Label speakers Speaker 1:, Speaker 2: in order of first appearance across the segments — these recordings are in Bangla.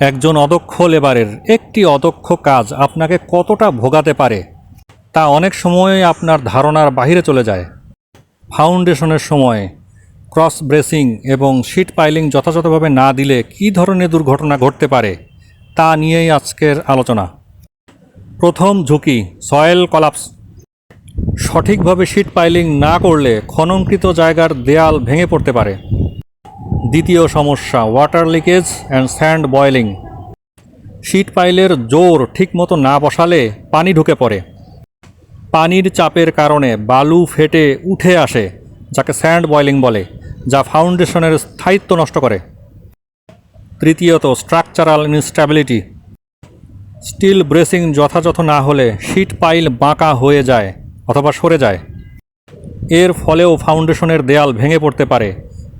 Speaker 1: একজন অদক্ষ লেবারের একটি অদক্ষ কাজ আপনাকে কতটা ভোগাতে পারে তা অনেক সময় আপনার ধারণার বাইরে চলে যায়। ফাউন্ডেশনের সময় ক্রস ব্রেসিং এবং শীট পাইলিং যথাযথভাবে না দিলে কী ধরনের দুর্ঘটনা ঘটতে পারে তা নিয়েই আজকের আলোচনা। প্রথম ঝুঁকি, সয়েল কলাপস। সঠিকভাবে শীট পাইলিং না করলে খননকৃত জায়গার দেয়াল ভেঙে পড়তে পারে। দ্বিতীয় সমস্যা, water leakage and sand boiling. Sheet পাইলের জোর ঠিকমতো না বসালে পানি ঢুকে পড়ে। পানির চাপের কারণে বালু ফেটে উঠে আসে, যাকে স্যান্ড বয়েলিং বলে, যা ফাউন্ডেশনের স্থায়িত্ব নষ্ট করে। তৃতীয়ত, স্ট্রাকচারাল ইনস্ট্যাবিলিটি। স্টিল ব্রেসিং যথাযথ না হলে শীট পাইল বাঁকা হয়ে যায় অথবা সরে যায়। এর ফলেও ফাউন্ডেশনের দেয়াল ভেঙে পড়তে পারে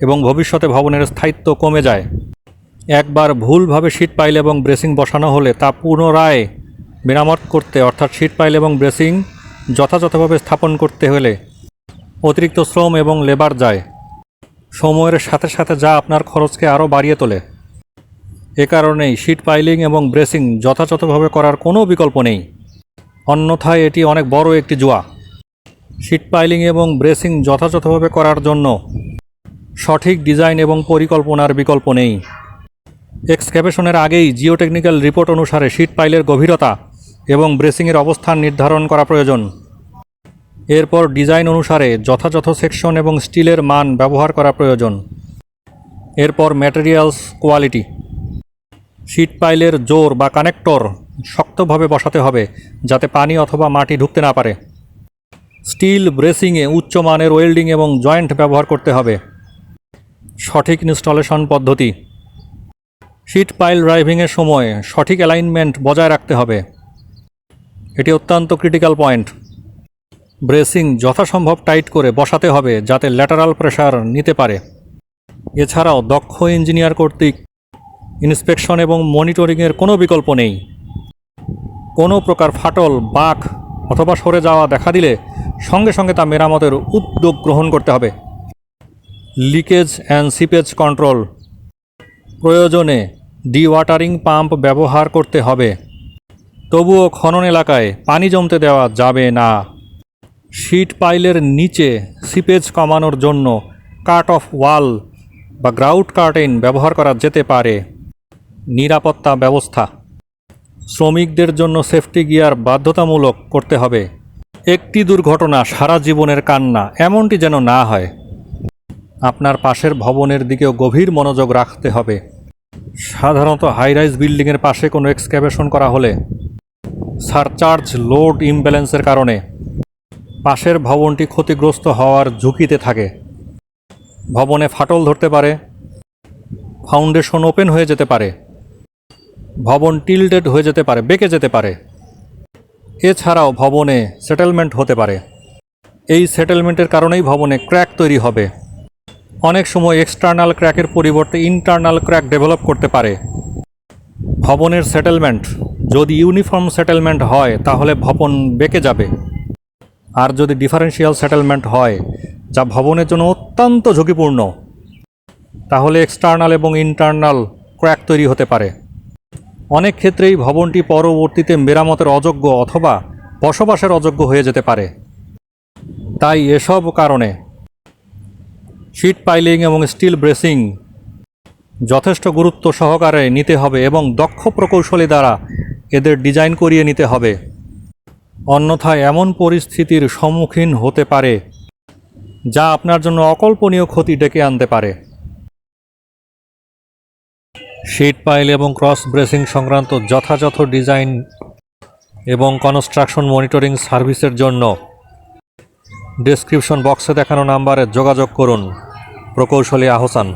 Speaker 1: এবং ভবিষ্যতে ভবনের স্থায়িত্ব কমে যায়। একবার ভুলভাবে শীট পাইল এবং ব্রেসিং বসানো হলে তা পুনরায় মেরামত করতে, অর্থাৎ শীট পাইল এবং ব্রেসিং যথাযথভাবে স্থাপন করতে হলে অতিরিক্ত শ্রম এবং লেবার যায়, সময়ের সাথে সাথে যা আপনার খরচকে আরও বাড়িয়ে তোলে। এ কারণেই শীট পাইলিং এবং ব্রেসিং যথাযথভাবে করার কোনো বিকল্প নেই, অন্যথায় এটি অনেক বড় একটি জুয়া। শীট পাইলিং এবং ব্রেসিং যথাযথভাবে করার জন্য সঠিক ডিজাইন এবং পরিকল্পনার বিকল্প নেই। এক্সক্যাভেশনের আগেই জিওটেকনিক্যাল রিপোর্ট অনুসারে শীট পাইলের গভীরতা এবং ব্রেসিংয়ের অবস্থান নির্ধারণ করা প্রয়োজন। এরপর ডিজাইন অনুসারে যথাযথ সেকশন এবং স্টিলের মান ব্যবহার করা প্রয়োজন। এরপর ম্যাটেরিয়ালস কোয়ালিটি। শীট পাইলের জোর বা কানেক্টর শক্তভাবে বসাতে হবে যাতে পানি অথবা মাটি ঢুকতে না পারে। স্টিল ব্রেসিংয়ে উচ্চমানের ওয়েল্ডিং এবং জয়েন্ট ব্যবহার করতে হবে। সঠিক ইনস্টলেশন পদ্ধতি। শীট পাইল ড্রাইভিংয়ের সময় সঠিক অ্যালাইনমেন্ট বজায় রাখতে হবে, এটি অত্যন্ত ক্রিটিক্যাল পয়েন্ট। ব্রেসিং যথাসম্ভব টাইট করে বসাতে হবে যাতে ল্যাটারাল প্রেসার নিতে পারে। এছাড়াও দক্ষ ইঞ্জিনিয়ার কর্তৃক ইন্সপেকশন এবং মনিটরিংয়ের কোনো বিকল্প নেই। কোনো প্রকার ফাটল, বাঁক অথবা সরে যাওয়া দেখা দিলে সঙ্গে সঙ্গে তা মেরামতের উদ্যোগ গ্রহণ করতে হবে। Leakage and seepage control. প্রয়োজনে ডিওয়াটারিং পাম্প ব্যবহার করতে হবে, তবুও খনন এলাকায় পানি জমতে দেওয়া যাবে না। শীট পাইলের নিচে সিপেজ কমানোর জন্য কাট অফ ওয়াল বা গ্রাউট কার্টেন ব্যবহার করা যেতে পারে। নিরাপত্তা ব্যবস্থা। শ্রমিকদের জন্য সেফটি গিয়ার বাধ্যতামূলক করতে হবে। একটি দুর্ঘটনা সারা জীবনের কান্না, এমনটি যেন না হয়। আপনার পাশের ভবনের দিকেও গভীর মনোযোগ রাখতে হবে। সাধারণত হাইরাইজ বিল্ডিংয়ের পাশে কোনো এক্সক্যাভেশন করা হলে সারচার্জ লোড ইমব্যালেন্সের কারণে পাশের ভবনটি ক্ষতিগ্রস্ত হওয়ার ঝুঁকিতে থাকে। ভবনে ফাটল ধরতে পারে, ফাউন্ডেশন ওপেন হয়ে যেতে পারে, ভবন টিল্টেড হয়ে যেতে পারে, বেঁকে যেতে পারে। এছাড়াও ভবনে সেটেলমেন্ট হতে পারে। এই সেটেলমেন্টের কারণেই ভবনে ক্র্যাক তৈরি হবে। অনেক সময় এক্সটার্নাল ক্র্যাকের পরিবর্তে ইন্টারনাল ক্র্যাক ডেভেলপ করতে পারে। ভবনের সেটেলমেন্ট যদি ইউনিফর্ম সেটেলমেন্ট হয় তাহলে ভবন বেঁকে যাবে, আর যদি ডিফারেন্সিয়াল সেটেলমেন্ট হয় যা ভবনের জন্য অত্যন্ত ঝুঁকিপূর্ণ, তাহলে এক্সটার্নাল এবং ইন্টারনাল ক্র্যাক তৈরি হতে পারে। অনেক ক্ষেত্রেই ভবনটি পরবর্তীতে মেরামতের অযোগ্য অথবা বসবাসের অযোগ্য হয়ে যেতে পারে। তাই এসব কারণে শীট পাইলিং এবং স্টিল ব্রেসিং যথেষ্ট গুরুত্ব সহকারে নিতে হবে এবং দক্ষ প্রকৌশলী দ্বারা এদের ডিজাইন করিয়ে নিতে হবে, অন্যথায় এমন পরিস্থিতির সম্মুখীন হতে পারে যা আপনার জন্য অকল্পনীয় ক্ষতি ডেকে আনতে পারে। শীট পাইল এবং ক্রস ব্রেসিং সংক্রান্ত যথাযথ ডিজাইন এবং কনস্ট্রাকশন মনিটরিং সার্ভিসের জন্য ডেসক্রিপশন বক্সে দেখানো নাম্বারে যোগাযোগ করুন। প্রকৌশলী আহসান।